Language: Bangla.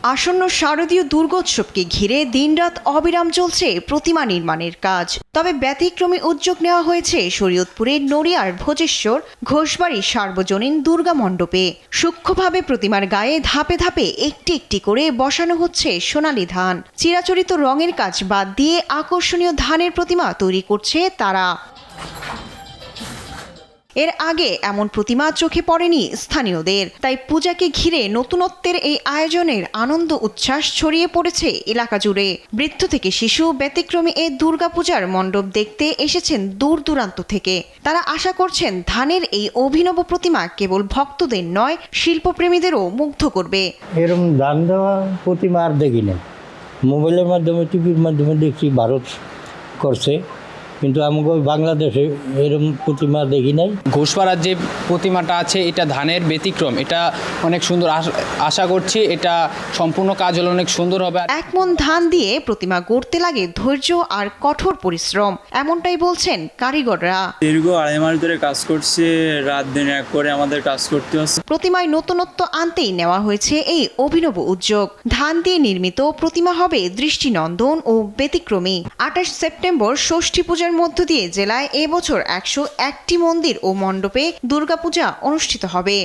আসন্ন শারদীয় দুর্গোৎসবকে ঘিরে দিনরাত অবিরাম চলছে প্রতিমা নির্মাণের কাজ। তবে ব্যতিক্রমী উদ্যোগ নেওয়া হয়েছে শরীয়তপুরের নড়িয়ার ভোজেশ্বর ঘোষবাড়ি সার্বজনীন দুর্গা মণ্ডপে। সূক্ষ্মভাবে প্রতিমার গায়ে ধাপে ধাপে একটি একটি করে বসানো হচ্ছে সোনালী ধান। চিরাচরিত রঙের কাজ বাদ দিয়ে আকর্ষণীয় ধানের প্রতিমা তৈরি করছে তারা। এর আগে এমন প্রতিমা চোখে পড়েনি স্থানীয়দের, তাই পূজাকে ঘিরে নতুনত্বের এই আয়োজনের আনন্দ উচ্ছ্বাস ছড়িয়ে পড়েছে এলাকা জুড়ে। বৃদ্ধ থেকে শিশু ব্যতিক্রমী এই দুর্গাপূজার মণ্ডপ দেখতে এসেছেন দূর দূরান্ত থেকে। তারা আশা করছেন ধানের এই অভিনব প্রতিমা কেবল ভক্তদের নয়, শিল্পপ্রেমীদেরও মুগ্ধ করবে। এরকম ধান দেওয়া প্রতিমা আর দেখি না, মোবাইলের মাধ্যমে টিভির মাধ্যমে দেখছি ভারত করছে, কিন্তু আমাকে বাংলাদেশে এরকম প্রতিমা দেখি নাই। ঘোষপাড়ার যে প্রতিমাটা আছে এটা ধানের ব্যতিক্রম, এটা অনেক সুন্দর। আশা করছি এটা সম্পূর্ণ কাজ হলে অনেক সুন্দর হবে। এক মন ধান দিয়ে প্রতিমা গড়তে লাগে ধৈর্য আর কঠোর পরিশ্রম, এমনটাই বলছেন কারিগররা। দীর্ঘ 2.5 মাস ধরে কাজ করছে, রাত দিন এক করে আমাদের কাজ করতে হচ্ছে। প্রতিমায় নতুনত্ব আনতেই নেওয়া হয়েছে এই অভিনব উদ্যোগ। ধান দিয়ে নির্মিত প্রতিমা হবে দৃষ্টিনন্দন ও ব্যতিক্রমী। 28 সেপ্টেম্বর ষষ্ঠী পূজার মধ্য দিয়ে জেলায় এবছর 101টি মন্দির ও মণ্ডপে দুর্গাপূজা অনুষ্ঠিত হবে।